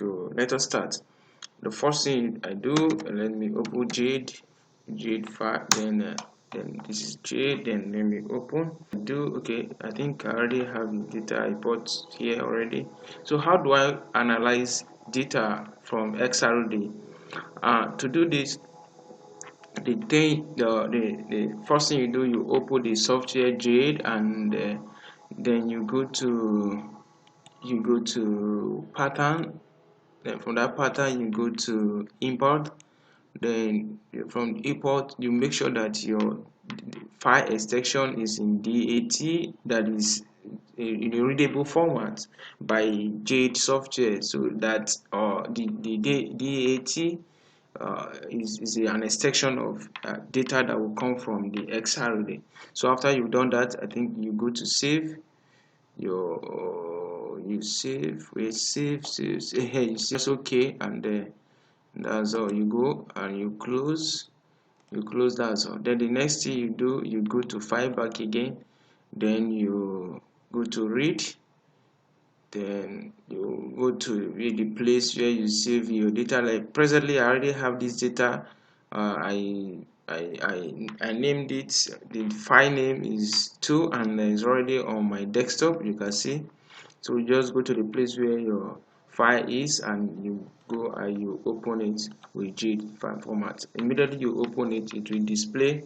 let us start. The first thing I do, let me open Jade file, then this is Jade, then let me open. Okay, I think I already have the data import here already. So how do I analyze data from XRD? To do this, the first thing you do, you open the software Jade, and then you go to pattern. Then from that pattern you go to import. Then from import you make sure that your file extension is in DAT, that is in a readable format by Jade software, so that the DAT is an extension of data that will come from the XRD. So after you've done that, I think you go to save your you save here, you see okay, and that's all. You go and you close, that's all. Then the next thing you do, you go to file back again, then you go to read, then you go to the place where you save your data. Like presently I already have this data. I named it, the file name is 2, and it's already on my desktop, you can see. So you just go to the place where your file is, and you go and you open it with Jade file format. Immediately you open it, it will display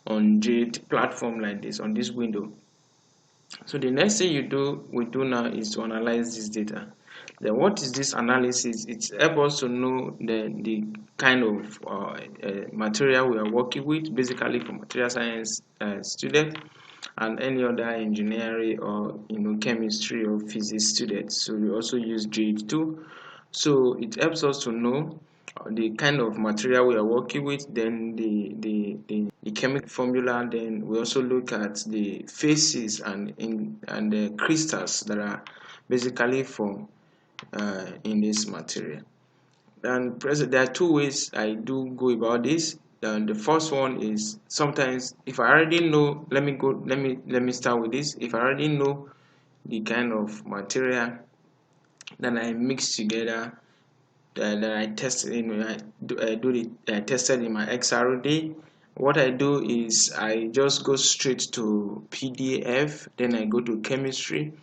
on Jade platform like this on this window. So the next thing we do now is to analyze this data. Then what is this analysis? It helps us to know the kind of material we are working with, basically for material science student and any other engineering or chemistry or physics students. So we also use Jade too. So it helps us to know the kind of material we are working with, then the chemical formula. Then we also look at the phases and the crystals that are basically formed in this material. And there are two ways I do go about this. The first one is, sometimes if I already know, let me start with this. If I already know the kind of material that I mix together, that I tested I tested in my XRD, what I do is I just go straight to PDF, then I go to chemistry,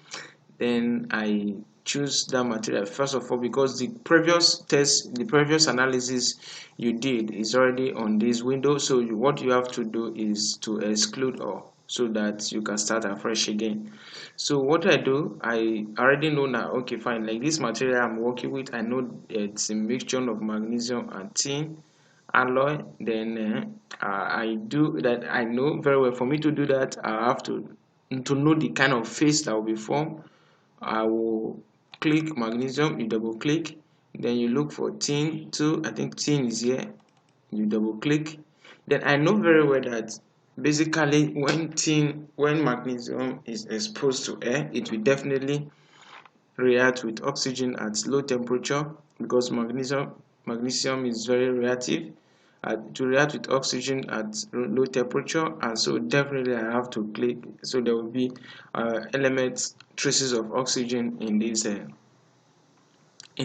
then I choose that material first of all, because the previous analysis you did is already on this window. So what you have to do is to exclude all, so that you can start afresh again. So what I do, I already know now, okay fine, like this material I'm working with, I know it's a mixture of magnesium and tin alloy. Then I do that. I know very well, for me to do that I have to know the kind of phase that will be formed. I will click magnesium, you double click, then you look for tin too. I think tin is here, you double click. Then I know very well that basically when magnesium is exposed to air, it will definitely react with oxygen at low temperature, because magnesium is very reactive. To react with oxygen at low temperature, and so definitely I have to click. So there will be elements, traces of oxygen in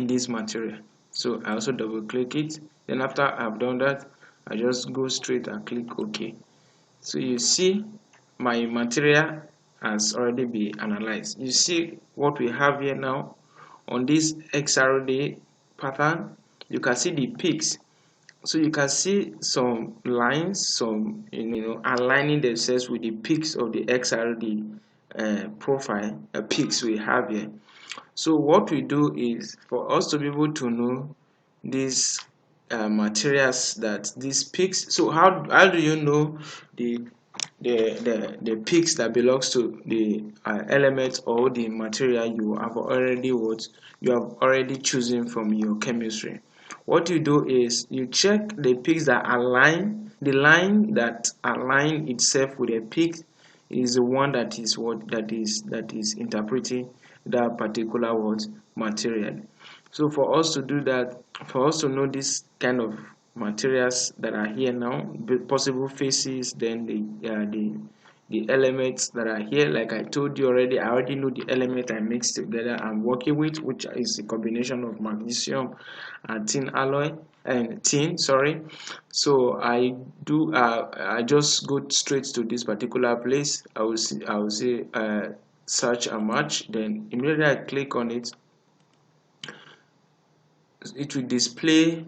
this material. So I also double click it. Then after I've done that, I just go straight and click OK. So you see my material has already been analyzed. You see what we have here now on this XRD pattern. You can see the peaks. So you can see some lines, some aligning themselves with the peaks of the XRD profile peaks we have here. So what we do is, for us to be able to know these materials, that these peaks. So how do you know the peaks that belongs to the element or the material you have already chosen from your chemistry? What you do is you check the peaks that align. The line that align itself with a peak is the one that is interpreting that particular material. So for us to do that, for us to know this kind of materials that are here now, possible phases, then the the elements that are here. Like I told you already, I already know the element I mixed together I'm working with, which is a combination of magnesium and tin alloy and tin, sorry. So I just go straight to this particular place. I will say search and match. Then immediately I click on it, it will display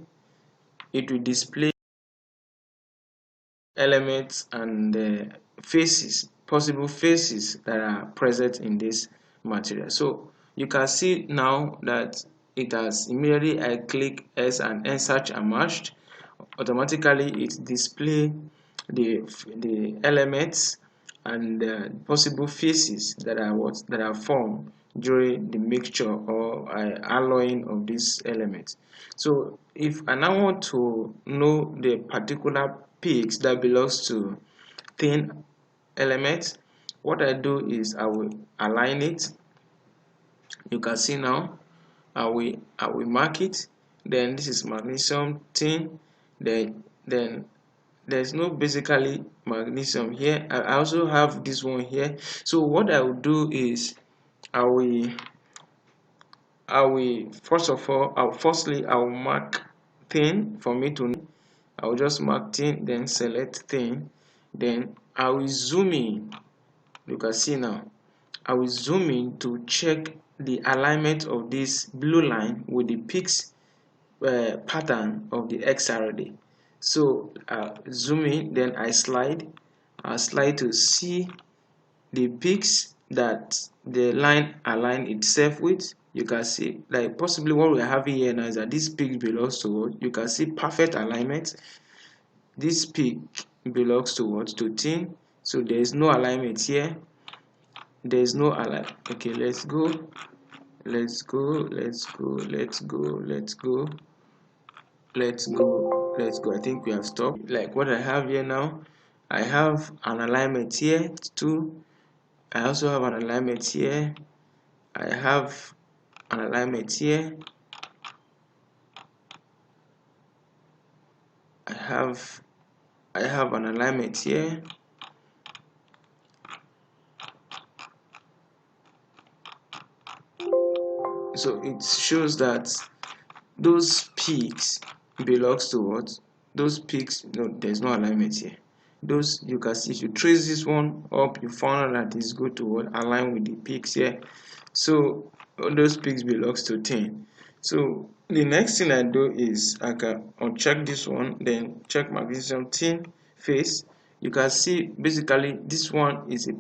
elements and faces, possible faces that are present in this material. So you can see now that it has, immediately I click S and N search and matched, automatically it display the elements and possible faces that are formed during the mixture or alloying of these elements. So if I now want to know the particular peaks that belongs to thin elements, what I do is I will align it. You can see now I will mark it. Then this is magnesium tin. Then there's no basically magnesium here. I also have this one here. So what I will do is I will first of all I will mark thin for me to know. I will just mark thin, then select thin, then I will zoom in. You can see now I will zoom in to check the alignment of this blue line with the peaks pattern of the XRD. So zoom in, then I slide to see the peaks that the line align itself with. You can see, like, possibly what we are having here now is that this peak belongs to what? You can see perfect alignment. This peak belongs to what? To tin. So there is no alignment here. There is no alignment. Okay, let's go. Let's go. Let's go. Let's go. Let's go. Let's go. Let's go. I think we have stopped. Like what I have here now, I have an alignment here too. I also have an alignment here. I have an alignment here. I have an alignment here. So it shows that those peaks belongs to what? Those peaks, no, there's no alignment here. Those, you can see, if you trace this one up, you found out that it's good to what? Align with the peaks here. So all those peaks belongs to 10. So the next thing I do is I can uncheck this one, then check magnesium tin phase. You can see basically this one is a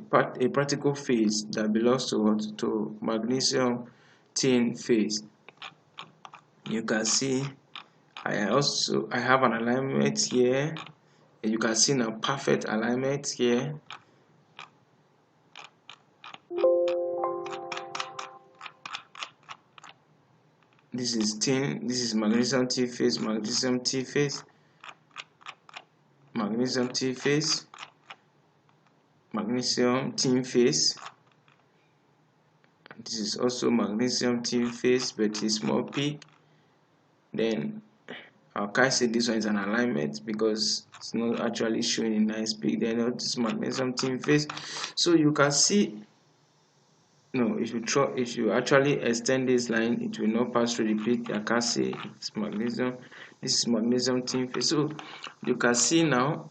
particle phase that belongs to what? To magnesium tin phase. You can see I have an alignment here. You can see now perfect alignment here. This is tin, this is magnesium T phase, magnesium T phase, magnesium T phase, magnesium tin phase. This is also magnesium tin phase, but a small peak. Then I can't say this one is an alignment because it's not actually showing a nice peak. Then this magnesium tin phase. So you can see, no, if you actually extend this line, it will not pass through the peak. I can't say it's magnesium. This is magnesium tin phase. So you can see now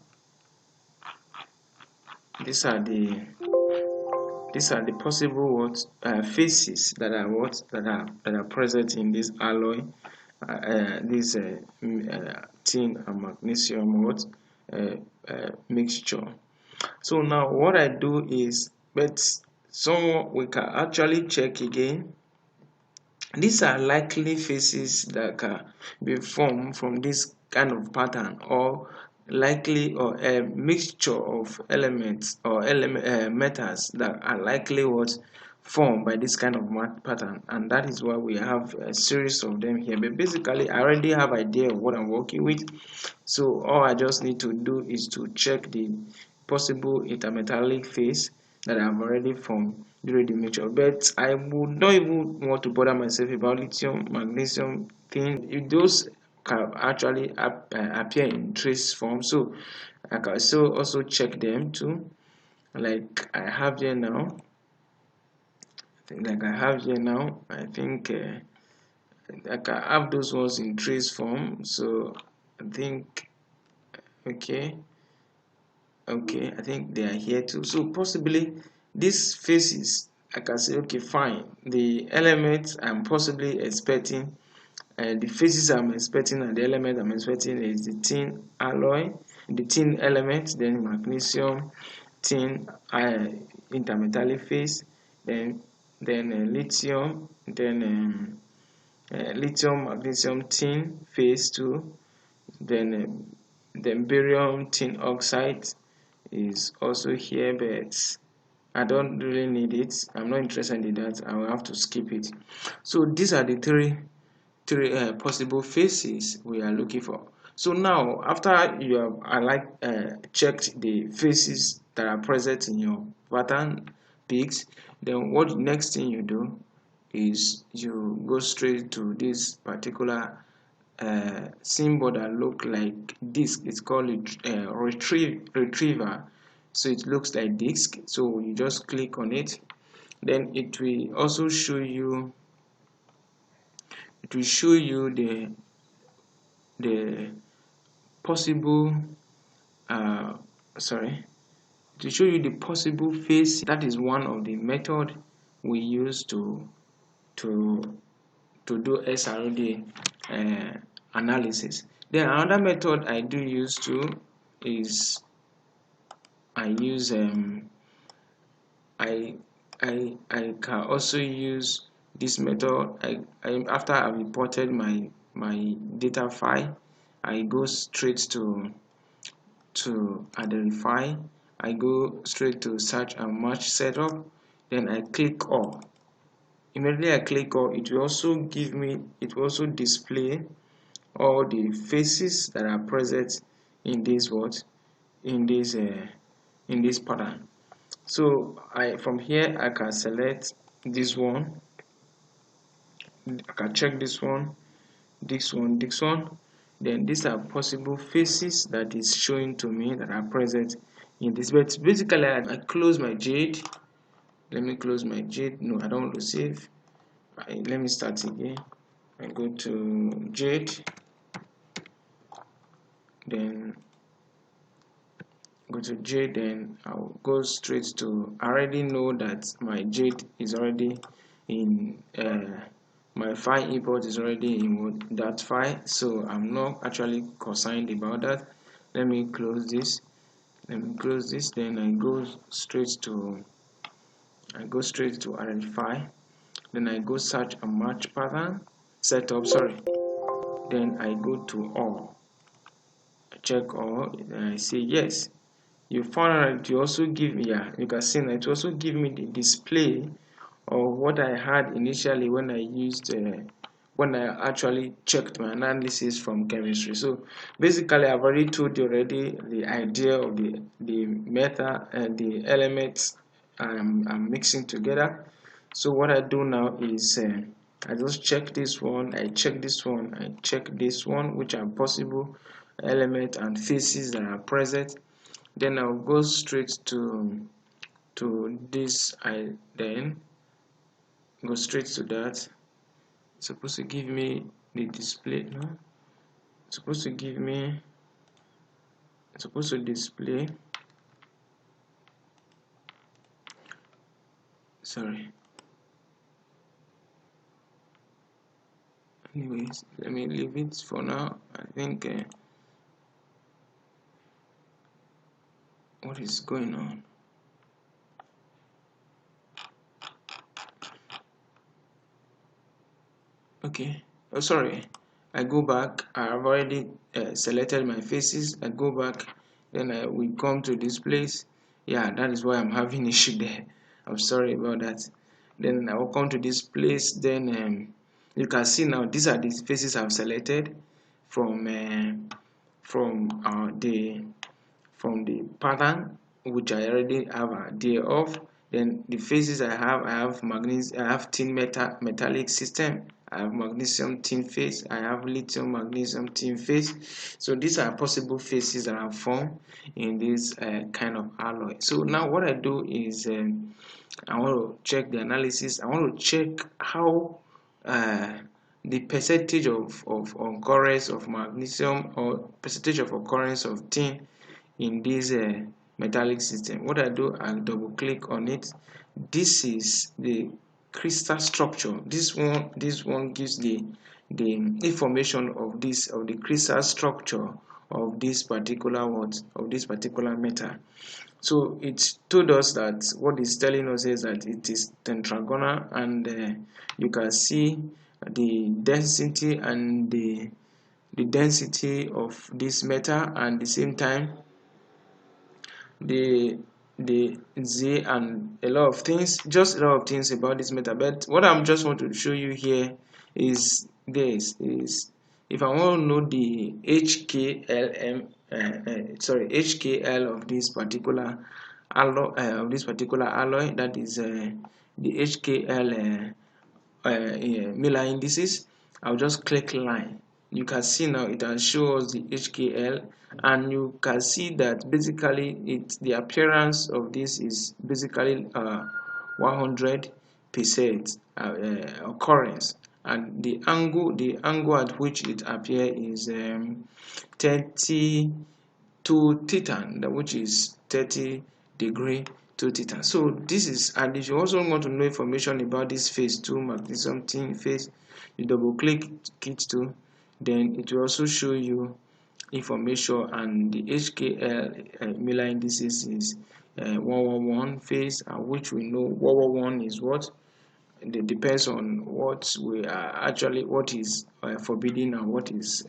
these are the possible phases that are present in this alloy, this tin and magnesium mixture. So now what I do is, but so we can actually check again. These are likely phases that can be formed from this kind of pattern, or likely, or a mixture of elements or metals that are likely what formed by this kind of pattern, and that is why we have a series of them here. But basically I already have idea of what I'm working with, so all I just need to do is to check the possible intermetallic phase that I've already formed during the mixture. But I would not even want to bother myself about lithium, magnesium thing. If those can actually appear in trace form, so I can also check them too. like I have here now. I think like I have those ones in trace form. So I think okay, I think they are here too. So possibly these faces, I can say okay, fine. The elements I'm possibly expecting, the faces I'm expecting and the element I'm expecting is the tin alloy, the tin element, then magnesium, tin intermetallic phase, then lithium, then lithium magnesium tin phase 2, then barium tin oxide is also here, but I don't really need it. I'm not interested in that. I will have to skip it. So these are the three possible faces we are looking for. So now, after you have checked the faces that are present in your pattern peaks, then what the next thing you do is you go straight to this particular symbol that look like disk. It's called a retriever. So it looks like disk. So you just click on it. Then it will also show you. It will show you the possible. Sorry. To show you the possible face. That is one of the method we use to do XRD analysis. Then another method I do use too is I use I can also use this method. After I've imported my data file, I go straight to identify. I go straight to search and match setup. Then I click all. Immediately I click all, it will also display all the faces that are present in this in this pattern. So from here I can select this one, I can check this one, this one, this one. Then these are possible faces that is showing to me that are present in this. But basically I close my Jade. Let me close my Jade. No, I don't want to save. Let me start again. I go to Jade, then then I'll go straight to. I already know that my Jade is already in my file import is already in that file, so I'm not actually concerned about that. Let me close this. Then I go straight to identify. Then I go search and match pattern setup. Sorry. Then I go to all. I check all and I say yes. You found out that you also give me, yeah, you can see that it also give me the display of what I had initially when I used when I actually checked my analysis from chemistry. So basically I've already told you already the idea of the method and the elements I'm mixing together. So what I do now is I just check this one, I check this one, I check this one, which are possible elements and faces that are present. Then I'll go straight to this. I then go straight to that. It's supposed to give me the display. No, it's supposed to give me. It's supposed to display. Sorry. Anyways, let me leave it for now. I think what is going on? Okay. Oh, sorry. I go back. I've already selected my faces. I go back. Then we come to this place. Yeah, that is why I'm having issue there. I'm sorry about that. Then I will come to this place. Then you can see now these are the faces I've selected from from the pattern which I already have a idea of. Then the faces I have tin metallic system I have magnesium tin phase, I have lithium magnesium tin phase. So these are possible phases that are formed in this kind of alloy. So now what I do is I want to check the analysis. I want to check how the percentage of occurrence of magnesium or percentage of occurrence of tin in this metallic system. What I do, I double click on it. This is the crystal structure. This one gives the information of the crystal structure of this particular metal. So it told us that what it's telling us is that it is tetragonal, and you can see the density and the density of this metal, and the same time the Z and a lot of things, just a lot of things about this metal. But what I'm just want to show you here is this is if I want to know the HKL of this particular alloy, that is the HKL Miller indices. I'll just click line. You can see now it has shown us the HKL, and you can see that basically the appearance of this is basically 100% occurrence, and the angle at which it appears is 30 to theta, which is 30 degree to theta. So this is, and if you also want to know information about this phase 2 magnesium tin phase, you double click it too, then it will also show you information, and the HKL Miller indices is 111 phase, and which we know 111 is what it depends on what we are actually, what is forbidden and what is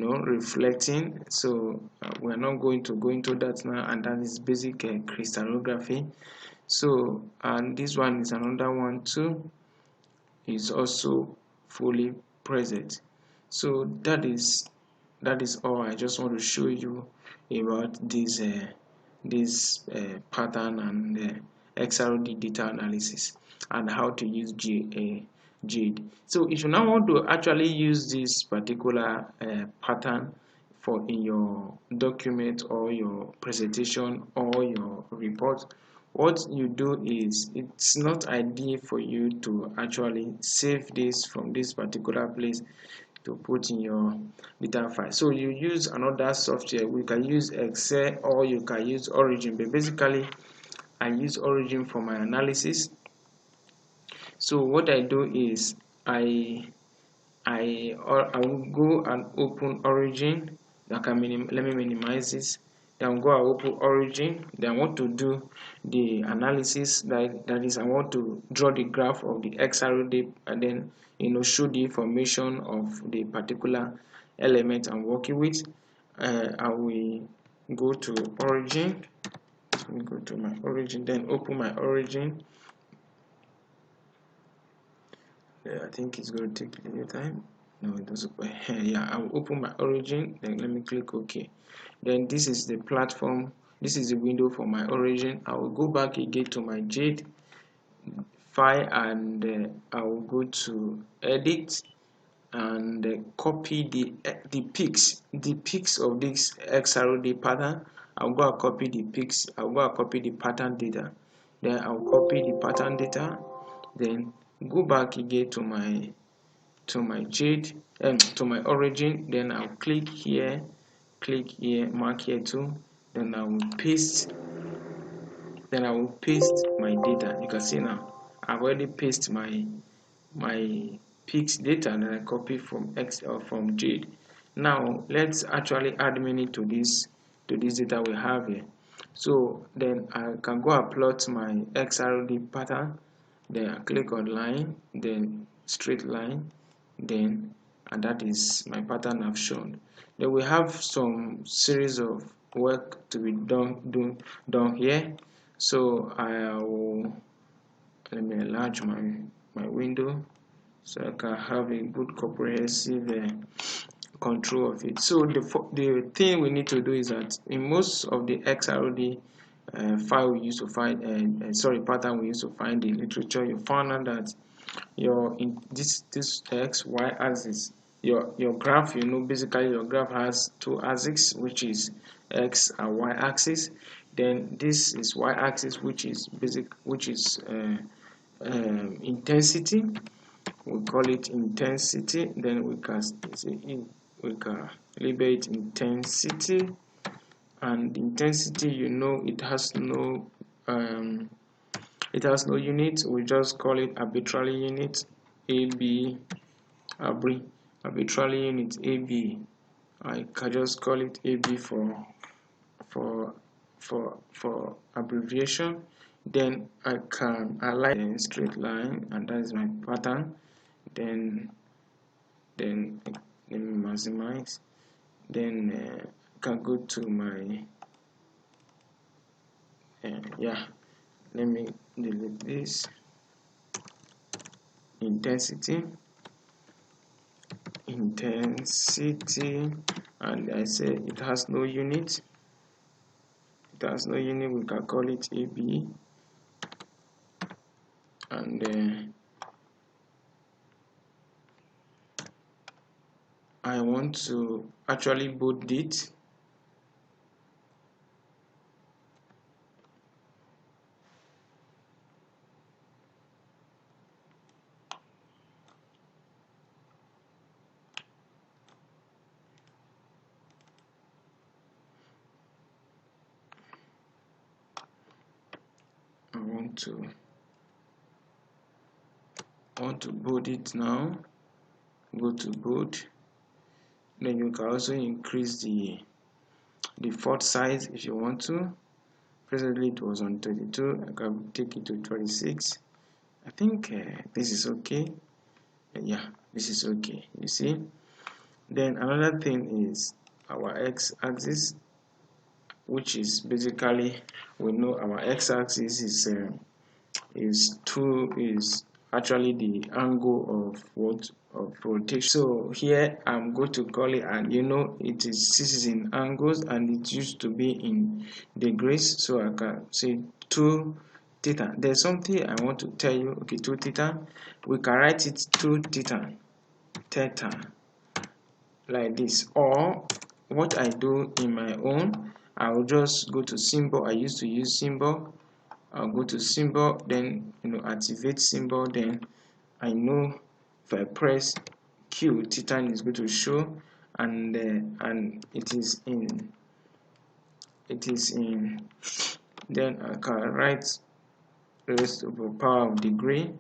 reflecting. So we're not going to go into that now, and that is basic crystallography. So, and this one is another one too, is also fully present. So that is all I just want to show you about this pattern and XRD data analysis, and how to use Jade. So if you now want to actually use this particular pattern in your document or your presentation or your report, what you do is, it's not ideal for you to actually save this from this particular place to put in your data file. So you use another software. We can use Excel or you can use Origin, but basically I use Origin for my analysis. So what I do is I will go and open Origin. Let me minimize this. Then go and open Origin. Then I want to do the analysis. That is, I want to draw the graph of the XRD, and then show the information of the particular element I'm working with. I will go to Origin. Let me go to my Origin. Then open my Origin. I think it's going to take a little time. No, it doesn't. Yeah, I'll open my Origin. Then let me click OK. Then this is the platform. This is the window for my Origin. I will go back again to my Jade file, and I will go to Edit and copy the peaks of this XRD pattern. I'll go and copy the peaks. I'll go and copy the pattern data. Then I'll copy the pattern data. Then go back again to my Jade and to my Origin. Then I'll click here, mark here too. Then I will paste. Then I will paste my data. You can see now I've already pasted my peaks data that I copy from from Jade. Now let's actually add meaning to this data we have here. So then I can go and plot my XRD pattern. Then I click on line, then straight line, then, and that is my pattern I've shown. Then we have some series of work to be done here. So let me enlarge my window so I can have a good comprehensive control of it. So the thing we need to do is that in most of the XRD file we used to find, pattern we used to find in literature, you found out that this x y axis, your graph, basically your graph has two axes, which is x and y axis. Then this is y axis, which is intensity. We call it intensity. Then we can label it intensity. And intensity, it has no unit. We just call it arbitrary unit, AB, arbitrary unit, AB. I can just call it AB for abbreviation. Then I can align a straight line, and that is my pattern. Then let me maximize. Then I can go to my let me delete this. Intensity, and I say it has no unit. We can call it AB. And I want to actually bold it. I want to bold it now. Go to bold. Then you can also increase the font size if you want to. Presently it was on 32. I can take it to 26. I think this is okay. Yeah, this is okay. You see. Then another thing is our x-axis, which is basically, we know our x-axis is actually the angle of rotation. So here I'm going to call it, and this is in angles, and it used to be in degrees. So I can say 2 theta. There's something I want to tell you. Okay, 2 theta. We can write it 2 theta like this. Or what I do in my own, I will just go to symbol. I used to use symbol. I'll go to symbol, then activate symbol. Then I know if I press Q, theta is going to show, and it is in. Then I can write raised to power of degree,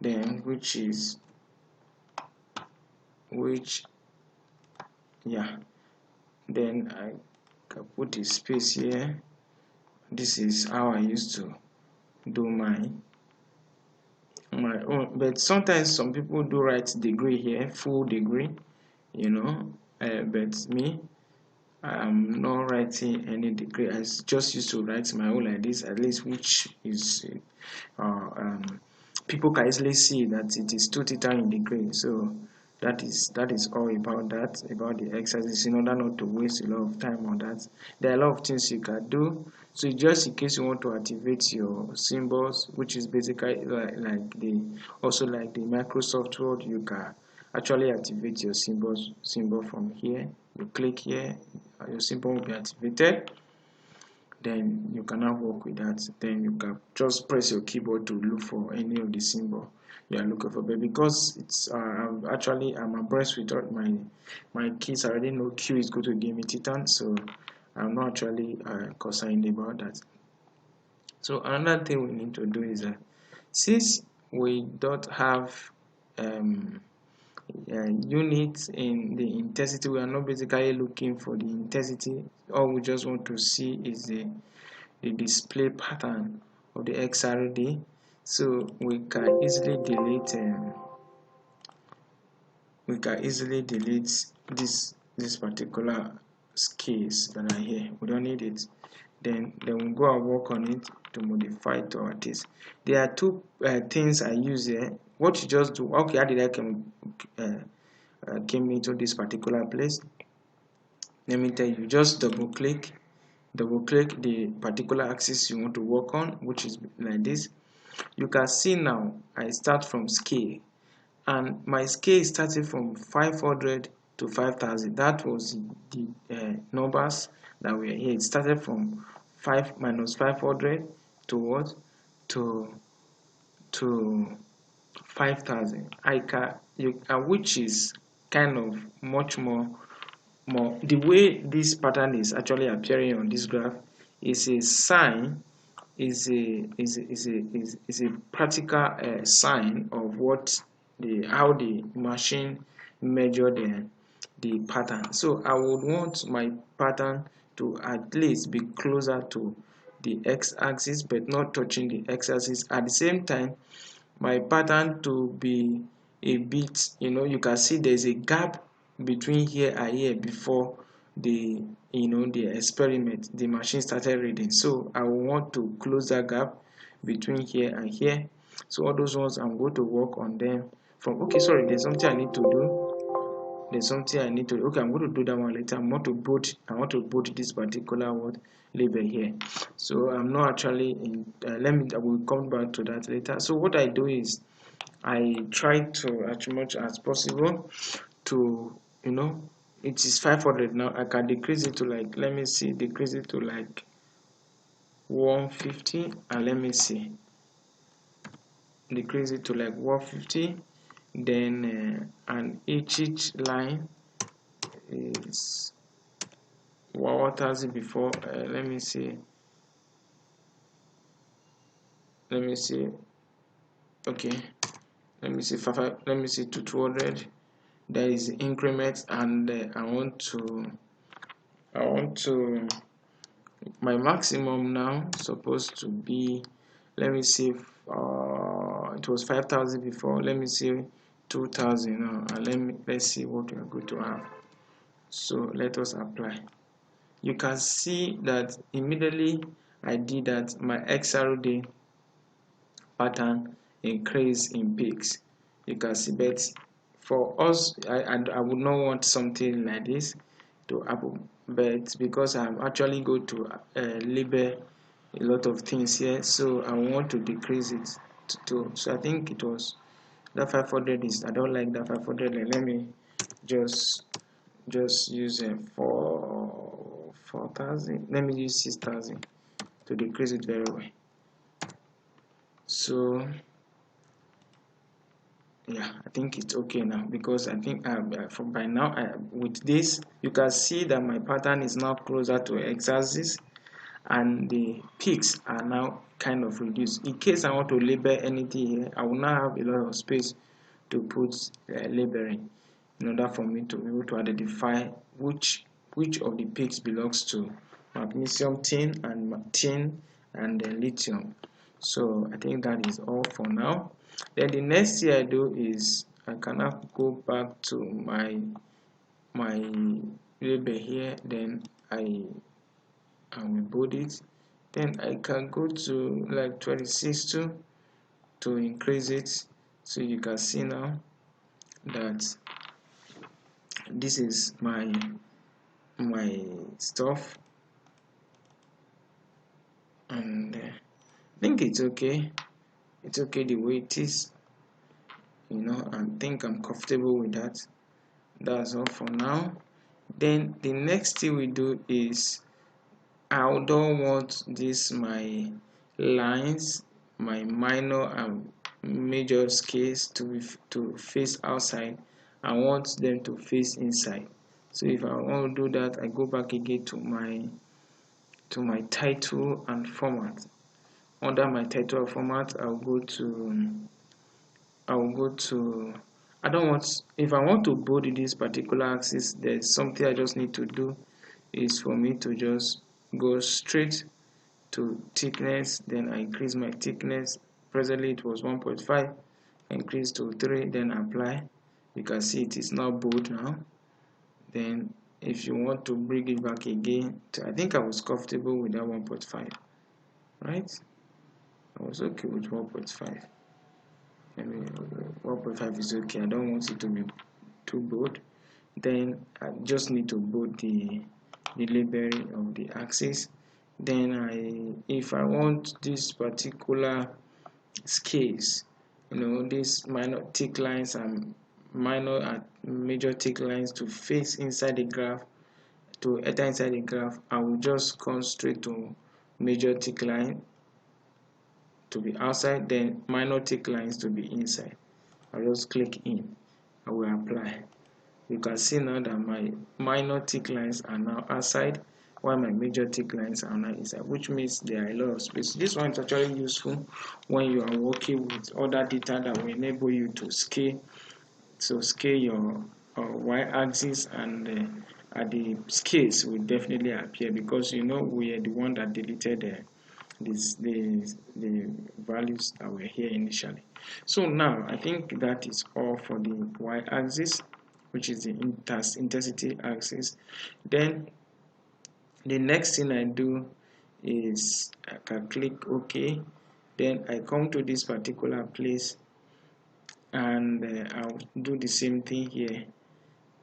then which then I can put a space here. This is how I used to do my own, but sometimes some people do write degree here, full degree, but me, I'm not writing any degree. I just used to write my own like this, at least, which is people can easily see that it is 2 theta in degree. So that is all about the exercises, in order not to waste a lot of time on that. There are a lot of things you can do. So just in case you want to activate your symbols, which is basically like the Microsoft Word, you can actually activate your symbol from here. You click here, your symbol will be activated. Then you can now work with that. Then you can just press your keyboard to look for any of the symbol you are looking for. But because it's I'm abreast with all my keys, I already know Q is going to give me theta, so I'm not actually concerned about that. So another thing we need to do is that since we don't have units in the intensity, we are not basically looking for the intensity. All we just want to see is the display pattern of the XRD. So we can easily delete this particular case that are here. We don't need it. Then we'll go and work on it to modify it to our taste. There are two things I use here. What you just do, okay, how did I came into this particular place? Let me tell you, just double click the particular axis you want to work on, which is like this. You can see now I start from scale, and my scale started from 500 to 5,000. That was the numbers that were here. It started from 5 minus 500 to what? To 5,000. Which is kind of much more. The way this pattern is actually appearing on this graph is a sign, is a practical sign of how the machine measure the pattern. So I would want my pattern to at least be closer to the x-axis but not touching the x-axis. At the same time, my pattern to be a bit, you can see there's a gap between here and here before the the experiment, the machine started reading. So I will want to close that gap between here and here. So all those ones I'm going to work on them from. Okay, sorry, there's something I need to do. Okay, I'm going to do that one later. I want to boot this particular word label here. So I'm not actually in I will come back to that later. So what I do is I try to, as much as possible, to it is 500 now. I can decrease it to, like, let me see, decrease it to like 150, and let me see, decrease it to like 150. Then and each line is what has it before. Let me see. Okay, let me see let me see to 200. There is increment, and I want to my maximum now supposed to be, let me see, it was 5,000 before. Let me see 2,000 now, and let's see what we are going to have. So let us apply. You can see that immediately I did that, my XRD pattern increase in peaks. You can see, but for us, I would not want something like this to happen, but because I'm actually going to label a lot of things here, so I want to decrease it so I think it was that 500 is, I don't like that 500. Let me just use for 4,000. Let me use 6,000 to decrease it very well. So yeah, I think it's okay now, because I think from by now with this you can see that my pattern is now closer to x-axis, and the peaks are now kind of reduced. In case I want to label anything here, I will now have a lot of space to put labeling, in order for me to be able to identify which of the peaks belongs to magnesium, tin, and lithium. So I think that is all for now. Then the next thing I do is I can now go back to my label here. Then I will bold it. Then I can go to like 26 to increase it. So you can see now that this is my stuff, and I think it's okay. It's okay the way it is. I think I'm comfortable with that. That's all for now. Then the next thing we do is, I don't want my lines, my minor and major scales to face outside. I want them to face inside. So if I want to do that, I go back again to my title and format. Under my title format, I don't want, if I want to bold this particular axis, there's something I just need to do, is for me to just go straight to thickness. Then I increase my thickness. Presently it was 1.5, increase to 3, then apply. You can see it is now bold now. Then if you want to bring it back again, I think I was comfortable with that 1.5, right? I was okay with 1.5. I mean, 1.5 is okay. I don't want it to be too bold. Then I just need to bold the labeling of the axis. Then if I want this particular scales. These minor thick lines and minor and major thick lines to face inside the graph, to enter inside the graph. I will just come straight to major thick line to be outside, then minor thick lines to be inside. I'll just click in. I will apply. You can see now that my minor thick lines are now outside while my major thick lines are now inside, which means there are a lot of space. This one is actually useful when you are working with other data that will enable you to scale your y-axis, and the scales will definitely appear, because we are the one that deleted the values that were here initially. So now I think that is all for the y-axis, which is the intensity axis. Then the next thing I do is I can click OK. Then I come to this particular place, and I'll do the same thing here.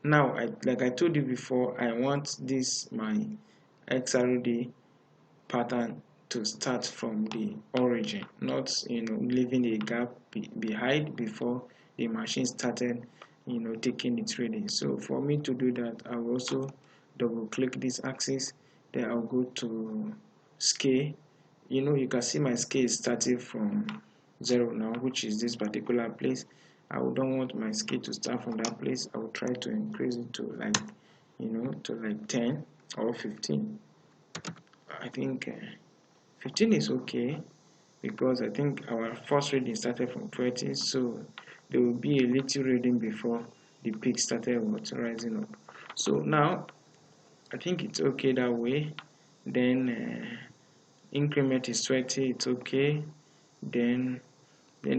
Now, like I told you before, I want this my XRD pattern to start from the origin, not leaving a gap behind before the machine started taking its reading. So for me to do that, I will also double click this axis, then I'll go to scale. You can see my scale is starting from 0 now, which is this particular place. I don't want my scale to start from that place. I will try to increase it to like 10 or 15. I think 15 is okay, because I think our first reading started from 20, so there will be a little reading before the peak started rising up. So now I think it's okay that way. Then increment is 20, it's okay. Then the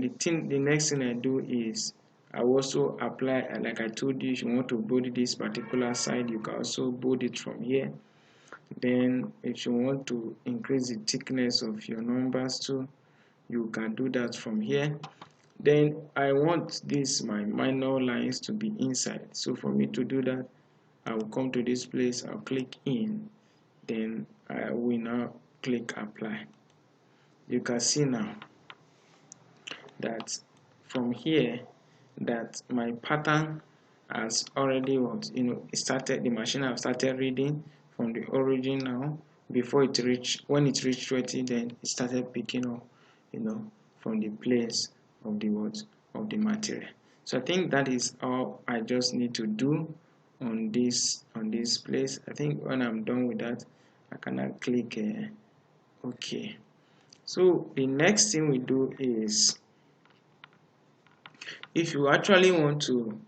next thing I do is I also apply, like I told you, if you want to bold this particular side, you can also bold it from here. Then if you want to increase the thickness of your numbers too, you can do that from here. Then I want my minor lines to be inside. So for me to do that, I will come to this place, I'll click in, then I will now click apply. You can see now that from here that my pattern has already started. The machine has started reading from the origin now. Before when it reached 20, then it started picking up from the place of the material. So I think that is all I just need to do on this place. I think when I'm done with that, I can now click OK. So the next thing we do is, if you actually want to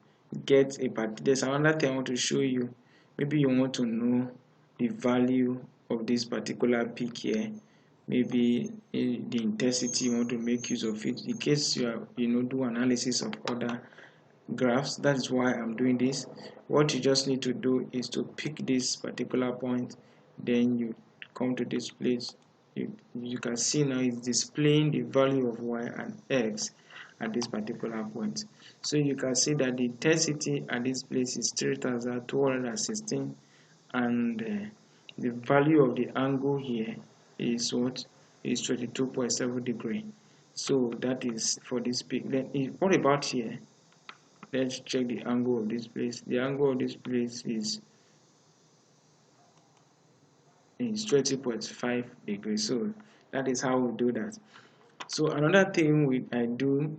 get there's another thing I want to show you. Maybe you want to know the value of this particular peak here, maybe the intensity, you want to make use of it in case you are do analysis of other graphs. That is why I'm doing this. What you just need to do is to pick this particular point, then you come to this place. You can see now it's displaying the value of y and x at this particular point. So you can see that the intensity at this place is 3216, and the value of the angle here is 22.7 degree. So that is for this peak. Then what about here? Let's check the angle of this place. The angle of this place is 20.5 degrees. So that is how we do that. So another thing I do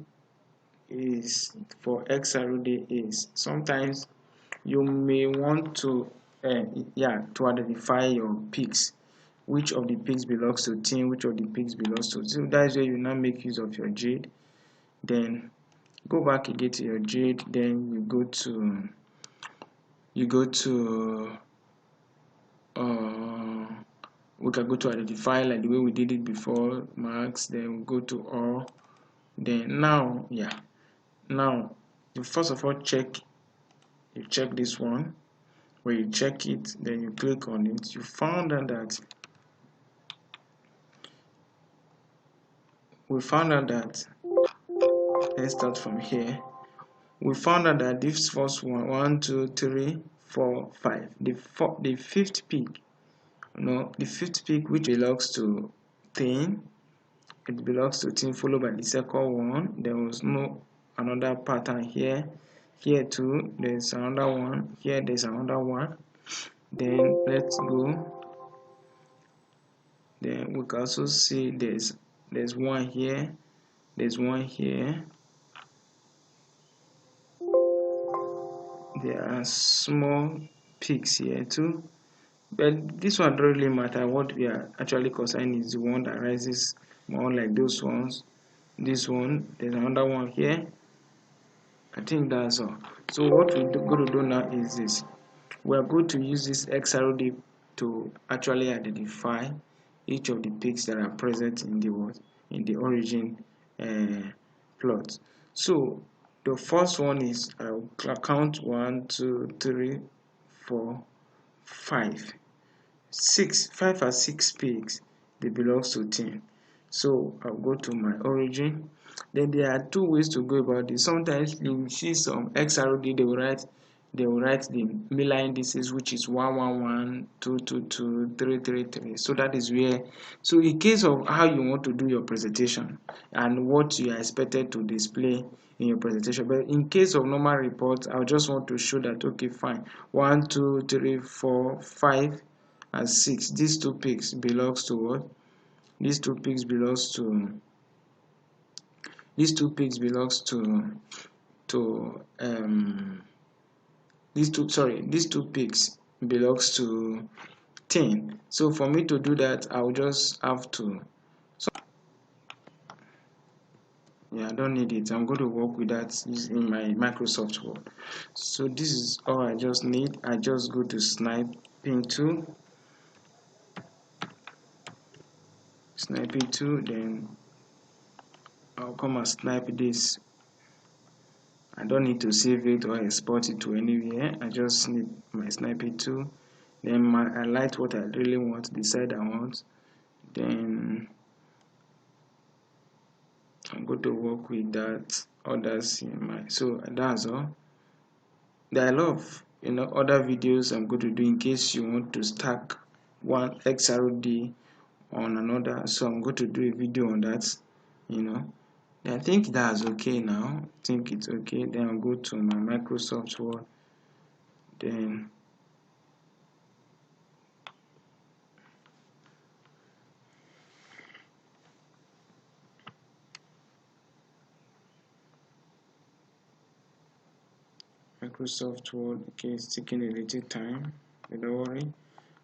is for XRD is sometimes you may want to identify your peaks, which of the peaks belongs to team, which of the peaks belongs to. So that's where you now make use of your Jade. Then go back again to your Jade, then you go to we can go to identify, like the way we did it before, marks, then we go to all. Then now you first of all check this one. When you check it, then you click on it, you found out that let's start from here. We found out that this first one, 1 2 3 4 5, the fifth peak, the fifth peak, which belongs to thin, it belongs to 10 followed by the second one. There was no another pattern here. Here too there's another one. Here there's another one. Then let's go. Then we can also see there's one here, there's one here. There are small peaks here too, but this one doesn't really matter. What we are actually concerned is the one that rises more like those ones. This one, there's another one here. I think that's all. So what we're going to do now is this. We're going to use this XRD to actually identify each of the peaks that are present in the origin plot. So the first one is I'll count 1, 2, 3, 4, 5. 5 are 6 peaks. They belongs to 10. So I'll go to my origin. Then there are two ways to go about this. Sometimes you will see some XRD, they will write the Miller indices, which is 111, 222, 333. So that is where, so in case of how you want to do your presentation and what you are expected to display in your presentation, but in case of normal reports, I just want to show that okay, fine, 1, 2, 3, 4, 5 and 6, these two peaks belongs to what? These two peaks belongs to these two peaks belongs to these two peaks belongs to 10. So for me to do that, I'll just have to, yeah, I don't need it. I'm going to work with that in my Microsoft Word. So this is all I just need. I just go to sniping tool, then I'll come and snipe this. I don't need to save it or export it to anywhere. I just need my sniping tool. Then I highlight what I really want, the side I want. Then I'm going to work with that others in my, so that's all. There are a lot of other videos I'm going to do in case you want to stack one XRD on another. So I'm going to do a video on that. I think that's okay now. I think it's okay. Then I'll go to my Microsoft Word. Then Microsoft Word. Okay, it's taking a little time, but don't worry,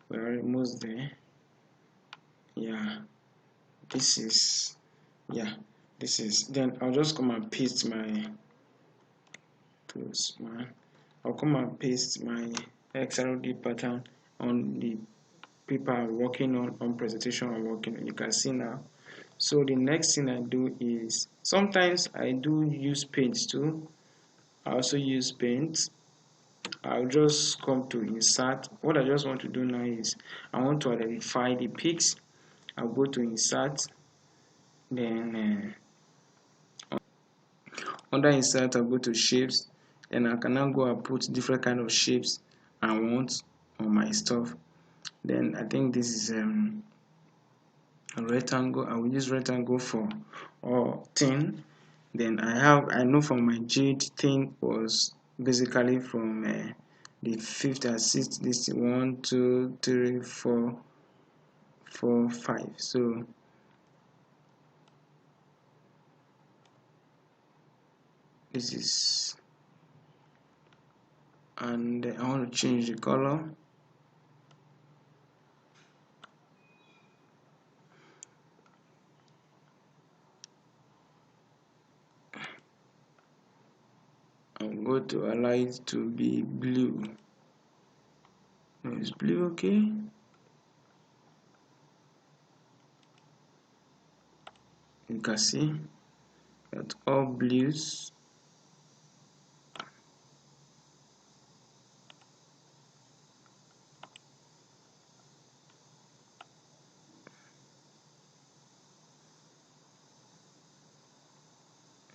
we're almost there. Yeah, this is then I'll just come and paste my close man. I'll come and paste my XRD pattern on the paper I'm working on presentation I'm working on. You can see now. So the next thing I do is sometimes I do use paint too. I also use paint. I'll just come to insert. What I just want to do now is I want to identify the peaks. I'll go to insert, then under insert I'll go to shapes, and I can now go and put different kind of shapes I want on my stuff. Then I think this is a rectangle. I will use rectangle for or 10. Then I know from my Jade thing was basically from the 5th and 6th. This 1, 2, 3, 4, 4, 5. So this is, and I want to change the color. I'm going to allow it to be blue. No, it's blue, okay. You can see that all blues.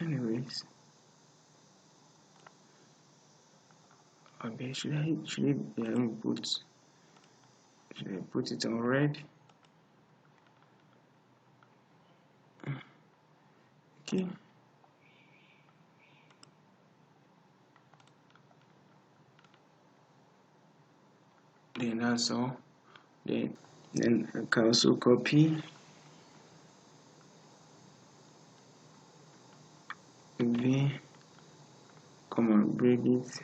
Anyways, okay, should I put it on red? Then that's all. Then I can also copy V, come and bring it.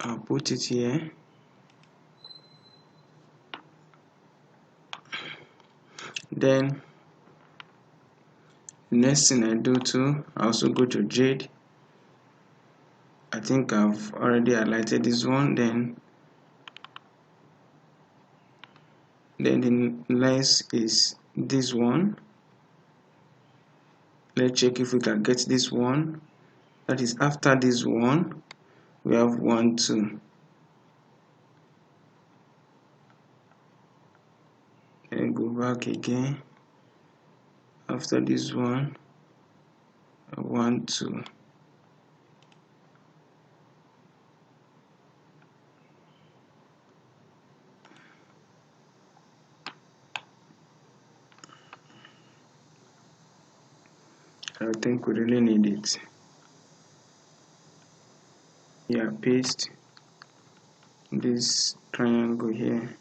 I'll put it here. Then next thing I do too, I also go to Jade. I think I've already highlighted this one. Then the next is this one. Let's check if we can get this one. That is after this one, we have 1, 2. Then go back again. After this one, 1, 2. I think we really need it. Yeah, paste this triangle here.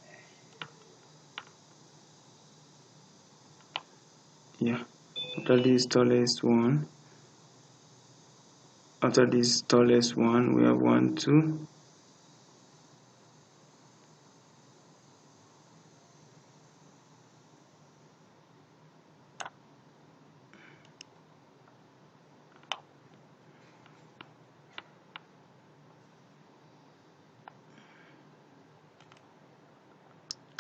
Yeah, after this tallest one, we have 1, 2.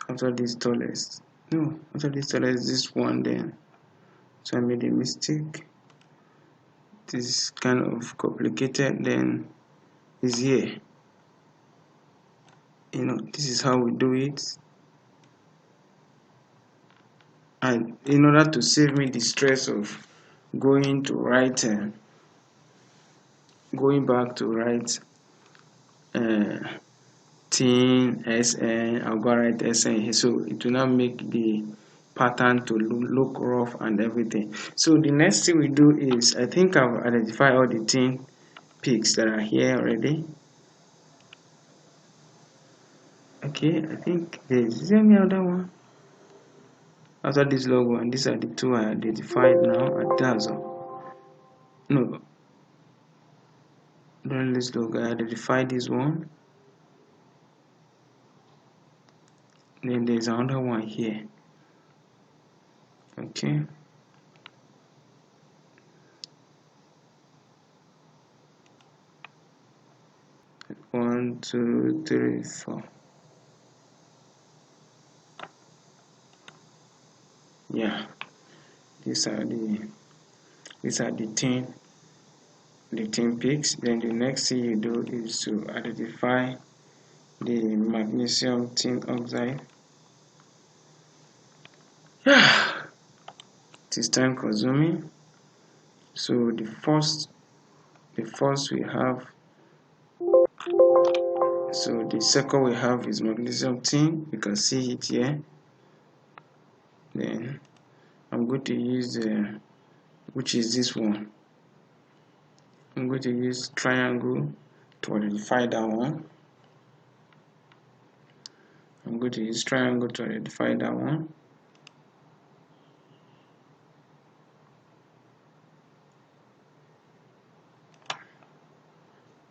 After this tallest, no, after this tallest, this one. Then so I made a mistake. This is kind of complicated. Then is here. This is how we do it. And in order to save me the stress of going to write, going back to write thin SN, I'll go write SN here, so it will not make the pattern to look rough and everything. So the next thing we do is, I think I've identified all the thin peaks that are here already. Okay, I think is there any other one after this logo? And these are the two I identified now. And that's all. No, don't this logo. I identified this one. Then there's another one here. Okay. One, two, three, four. Yeah, these are the thin peaks. Then the next thing you do is to identify the magnesium tin oxide. Yeah, it is time consuming. So the first we have, so the second we have is magnesium tin. You can see it here. Then I'm going to use which is this one. I'm going to use triangle to identify that one. I'm going to use triangle to identify that one.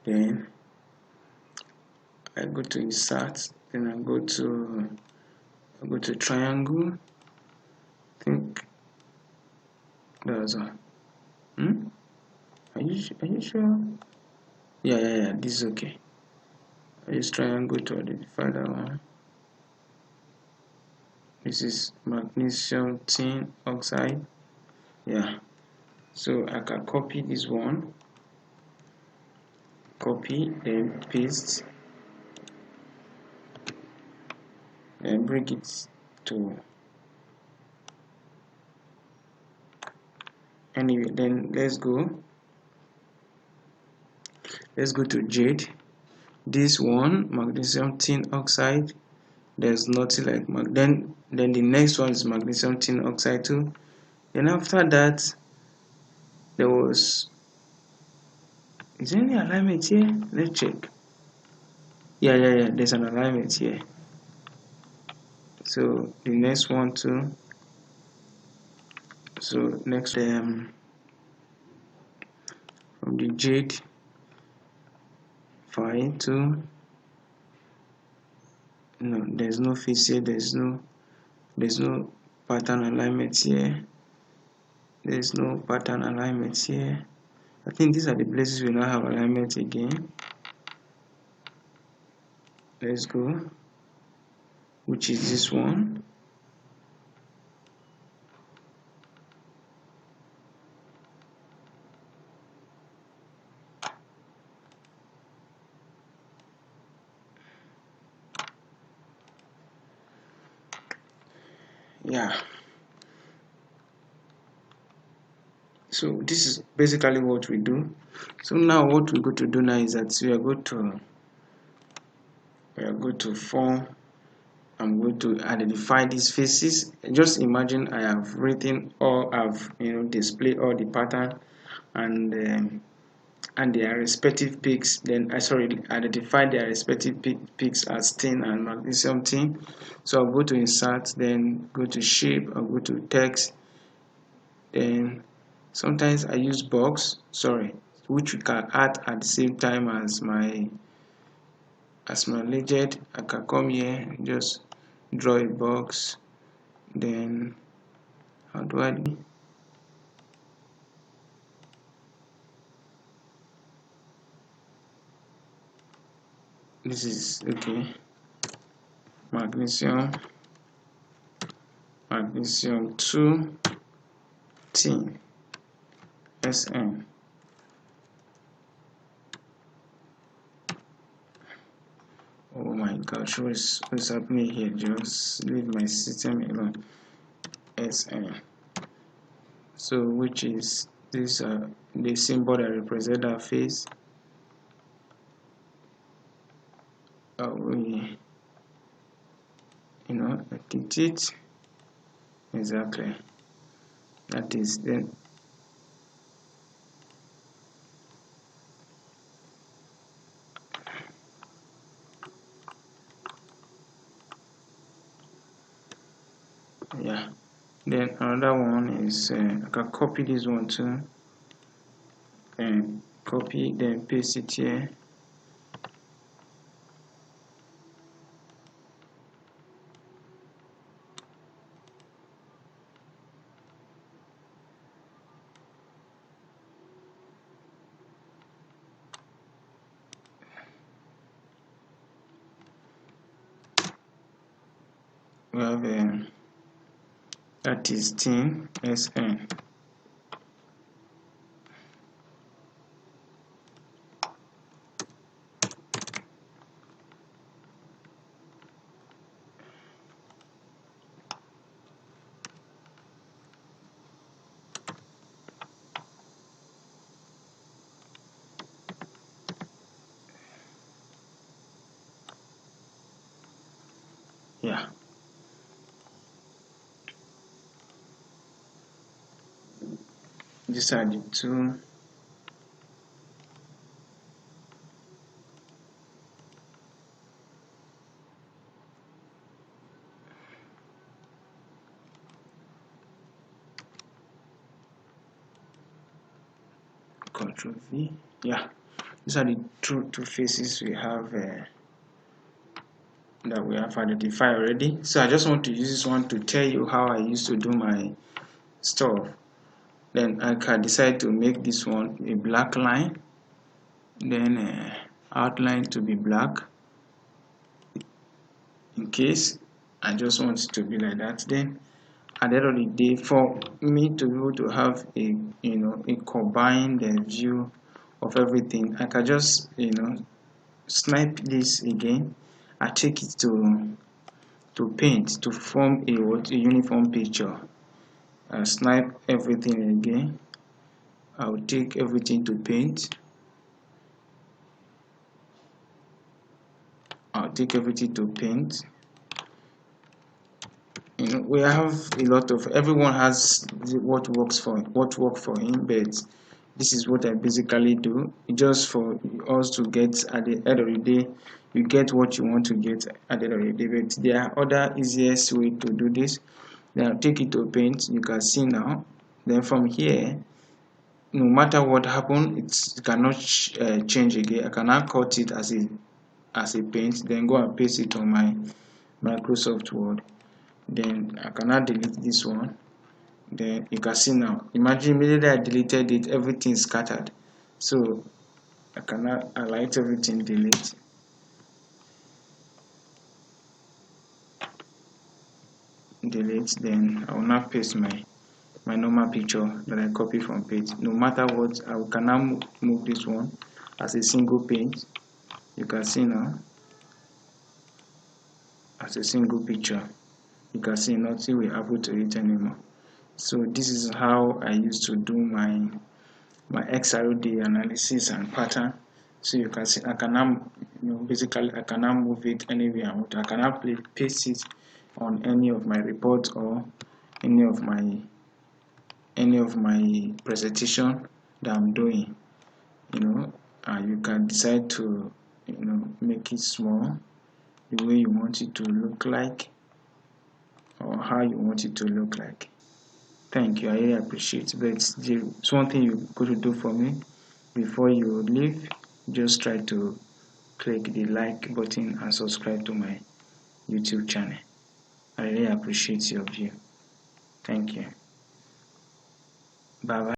Then I go to insert. Then I go to triangle. I think that's all. Are you sure? Yeah. This is okay. I use triangle to identify that one. This is magnesium tin oxide. Yeah. So I can copy this one. Copy, then paste, then bring it to anyway. Then let's go to Jade. This one, magnesium tin oxide, there's nothing like then the next one is magnesium tin oxide too. Then after that, there was, is there any alignment here? Let's check. Yeah, there's an alignment here. So the next one too. So next from the jade fine too. No, there's no face here, there's no pattern alignment here. There's no pattern alignment here. I think these are the places we now have alignment again. Let's go, which is this one. Yeah, so this is basically what we do. So now what we're going to do now is that we are going to form, I'm going to identify these faces. Just imagine I have written or I've displayed all the pattern and their respective peaks. Then I identify their respective peaks as tin and magnesium tin. So I'll go to insert, then go to shape, I'll go to text, then sometimes I use box, which we can add at the same time as my legend. I can come here, just draw a box, then how do I do? This is okay. Magnesium 2 tin SN. Oh my gosh, what's happening here? Just leave my system alone. SN. So which is this the symbol that represents our face. We edit it exactly. That is then yeah. Then another one is I can copy this one too, and copy, then paste it here. We have that is tin SN. Yeah. These are the two. Control V. Yeah, these are the two faces we have that we have identified already. So I just want to use this one to tell you how I used to do my stuff. Then I can decide to make this one a black line, then outline to be black in case I just want it to be like that. Then at the end of the day, for me to be able to have a a combined view of everything, I can just snipe this again. I take it to paint to form a uniform picture. I snipe everything again. I'll take everything to paint. I'll take everything to paint. we have a lot of, everyone has what works for him, but this is what I basically do, just for us to get at the end of the day. You get what you want to get at the end of the day, but there are other easiest way to do this. Now take it to paint. You can see now, then from here, no matter what happens, it cannot change again. I cannot cut it as a paint, then go and paste it on my Microsoft Word. Then I cannot delete this one. Then you can see now, imagine immediately I deleted it, everything is scattered. So I cannot highlight everything, delete. Then I will not paste my normal picture that I copy from page. No matter what, I cannot move this one as a single page. You can see now, as a single picture, you can see nothing will happen to it anymore. So this is how I used to do my XRD analysis and pattern. So you can see I cannot, basically I cannot move it anywhere I want. I cannot paste it on any of my reports or any of my presentation that I'm doing. You can decide to make it small the way you want it to look like, or how you want it to look like. Thank you, I really appreciate it. But it's one thing you got to do for me before you leave. Just try to click the like button and subscribe to my YouTube channel. I really appreciate your view. Thank you. Bye bye.